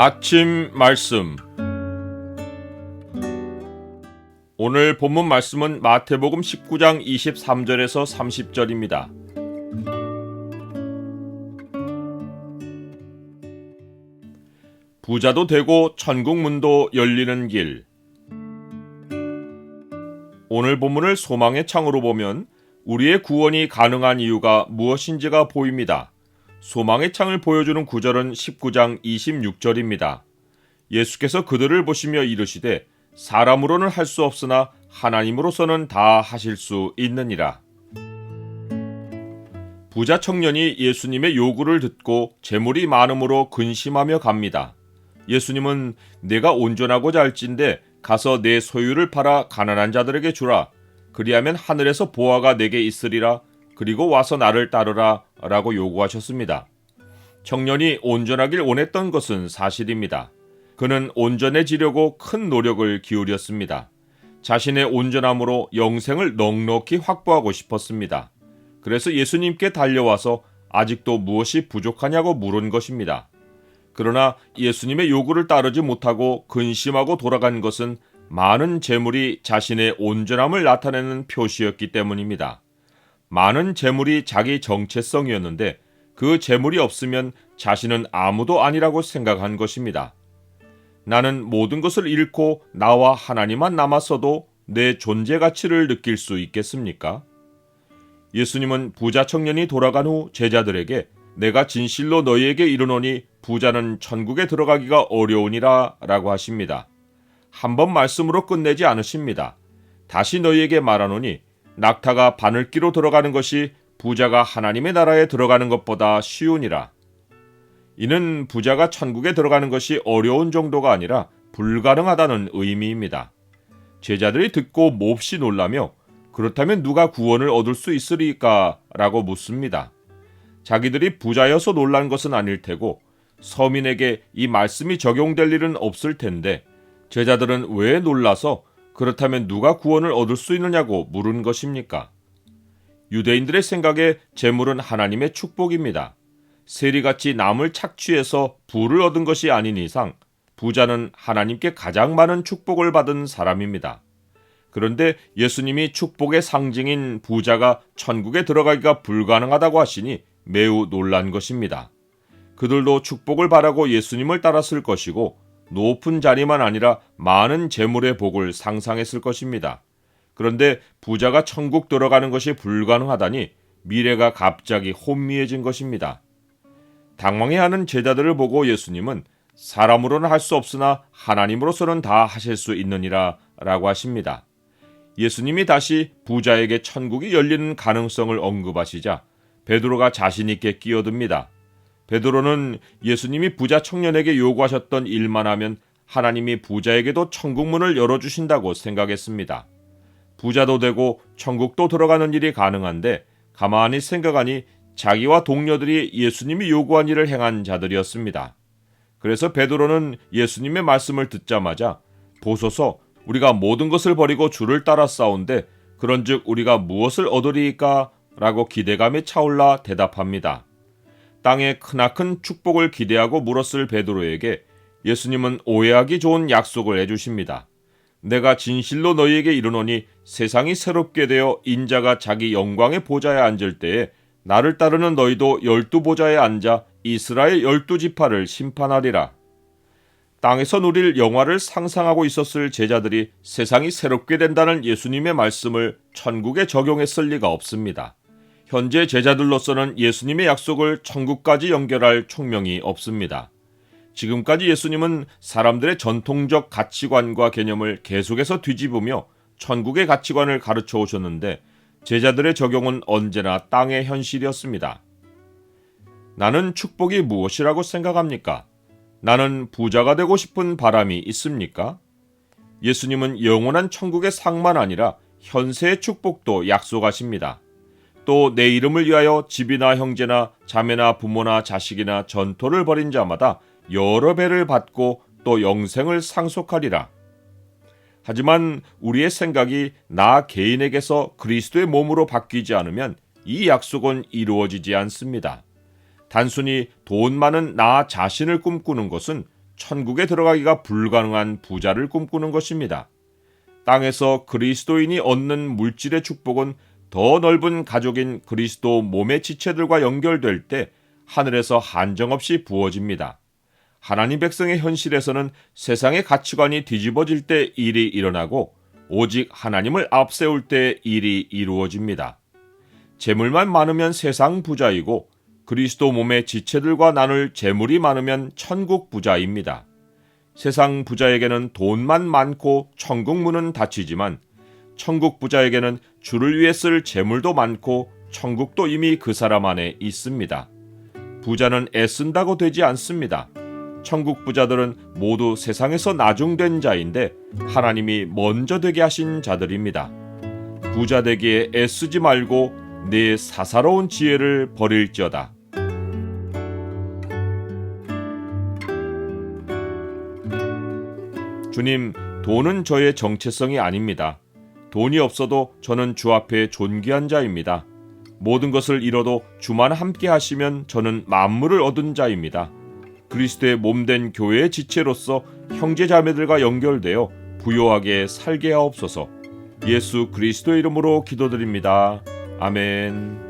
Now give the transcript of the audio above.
아침 말씀. 오늘 본문 말씀은 마태복음 19장 23절에서 30절입니다. 부자도 되고 천국 문도 열리는 길. 오늘 본문을 소망의 창으로 보면 우리의 구원이 가능한 이유가 무엇인지가 보입니다. 소망의 창을 보여주는 구절은 19장 26절입니다. 예수께서 그들을 보시며 이르시되 사람으로는 할 수 없으나 하나님으로서는 다 하실 수 있느니라. 부자 청년이 예수님의 요구를 듣고 재물이 많음으로 근심하며 갑니다. 예수님은 내가 온전하고자 할진대 가서 내 소유를 팔아 가난한 자들에게 주라. 그리하면 하늘에서 보화가 내게 있으리라. 그리고 와서 나를 따르라 라고 요구하셨습니다. 청년이 온전하길 원했던 것은 사실입니다. 그는 온전해지려고 큰 노력을 기울였습니다. 자신의 온전함으로 영생을 넉넉히 확보하고 싶었습니다. 그래서 예수님께 달려와서 아직도 무엇이 부족하냐고 물은 것입니다. 그러나 예수님의 요구를 따르지 못하고 근심하고 돌아간 것은 많은 재물이 자신의 온전함을 나타내는 표시였기 때문입니다. 많은 재물이 자기 정체성이었는데 그 재물이 없으면 자신은 아무도 아니라고 생각한 것입니다. 나는 모든 것을 잃고 나와 하나님만 남았어도 내 존재 가치를 느낄 수 있겠습니까? 예수님은 부자 청년이 돌아간 후 제자들에게 내가 진실로 너희에게 이르노니 부자는 천국에 들어가기가 어려우니라 라고 하십니다. 한 번 말씀으로 끝내지 않으십니다. 다시 너희에게 말하노니 낙타가 바늘기로 들어가는 것이 부자가 하나님의 나라에 들어가는 것보다 쉬우니라. 이는 부자가 천국에 들어가는 것이 어려운 정도가 아니라 불가능하다는 의미입니다. 제자들이 듣고 몹시 놀라며 그렇다면 누가 구원을 얻을 수 있으리까? 라고 묻습니다. 자기들이 부자여서 놀란 것은 아닐 테고 서민에게 이 말씀이 적용될 일은 없을 텐데 제자들은 왜 놀라서 그렇다면 누가 구원을 얻을 수 있느냐고 물은 것입니까? 유대인들의 생각에 재물은 하나님의 축복입니다. 세리같이 남을 착취해서 부를 얻은 것이 아닌 이상 부자는 하나님께 가장 많은 축복을 받은 사람입니다. 그런데 예수님이 축복의 상징인 부자가 천국에 들어가기가 불가능하다고 하시니 매우 놀란 것입니다. 그들도 축복을 바라고 예수님을 따랐을 것이고 높은 자리만 아니라 많은 재물의 복을 상상했을 것입니다. 그런데 부자가 천국 들어가는 것이 불가능하다니 미래가 갑자기 혼미해진 것입니다. 당황해하는 제자들을 보고 예수님은 사람으로는 할 수 없으나 하나님으로서는 다 하실 수 있느니라 라고 하십니다. 예수님이 다시 부자에게 천국이 열리는 가능성을 언급하시자 베드로가 자신 있게 끼어듭니다. 베드로는 예수님이 부자 청년에게 요구하셨던 일만 하면 하나님이 부자에게도 천국 문을 열어주신다고 생각했습니다. 부자도 되고 천국도 들어가는 일이 가능한데 가만히 생각하니 자기와 동료들이 예수님이 요구한 일을 행한 자들이었습니다. 그래서 베드로는 예수님의 말씀을 듣자마자 보소서 우리가 모든 것을 버리고 주를 따라 싸운데 그런즉 우리가 무엇을 얻으리이까? 라고 기대감에 차올라 대답합니다. 땅에 크나큰 축복을 기대하고 물었을 베드로에게 예수님은 오해하기 좋은 약속을 해주십니다. 내가 진실로 너희에게 이르노니 세상이 새롭게 되어 인자가 자기 영광의 보좌에 앉을 때에 나를 따르는 너희도 12보좌에 앉아 이스라엘 12지파를 심판하리라. 땅에서 누릴 영화를 상상하고 있었을 제자들이 세상이 새롭게 된다는 예수님의 말씀을 천국에 적용했을 리가 없습니다. 현재 제자들로서는 예수님의 약속을 천국까지 연결할 총명이 없습니다. 지금까지 예수님은 사람들의 전통적 가치관과 개념을 계속해서 뒤집으며 천국의 가치관을 가르쳐 오셨는데 제자들의 적용은 언제나 땅의 현실이었습니다. 나는 축복이 무엇이라고 생각합니까? 나는 부자가 되고 싶은 바람이 있습니까? 예수님은 영원한 천국의 상만 아니라 현세의 축복도 약속하십니다. 또 내 이름을 위하여 집이나 형제나 자매나 부모나 자식이나 전토를 벌인 자마다 여러 배를 받고 또 영생을 상속하리라. 하지만 우리의 생각이 나 개인에게서 그리스도의 몸으로 바뀌지 않으면 이 약속은 이루어지지 않습니다. 단순히 돈 많은 나 자신을 꿈꾸는 것은 천국에 들어가기가 불가능한 부자를 꿈꾸는 것입니다. 땅에서 그리스도인이 얻는 물질의 축복은 더 넓은 가족인 그리스도 몸의 지체들과 연결될 때 하늘에서 한정없이 부어집니다. 하나님 백성의 현실에서는 세상의 가치관이 뒤집어질 때 일이 일어나고 오직 하나님을 앞세울 때 일이 이루어집니다. 재물만 많으면 세상 부자이고 그리스도 몸의 지체들과 나눌 재물이 많으면 천국 부자입니다. 세상 부자에게는 돈만 많고 천국 문은 닫히지만 천국 부자에게는 주를 위해 쓸 재물도 많고 천국도 이미 그 사람 안에 있습니다. 부자는 애쓴다고 되지 않습니다. 천국 부자들은 모두 세상에서 나중된 자인데 하나님이 먼저 되게 하신 자들입니다. 부자 되기에 애쓰지 말고 내 사사로운 지혜를 버릴지어다. 주님, 돈은 저의 정체성이 아닙니다. 돈이 없어도 저는 주 앞에 존귀한 자입니다. 모든 것을 잃어도 주만 함께 하시면 저는 만물을 얻은 자입니다. 그리스도의 몸된 교회의 지체로서 형제자매들과 연결되어 부요하게 살게 하옵소서. 예수 그리스도의 이름으로 기도드립니다. 아멘.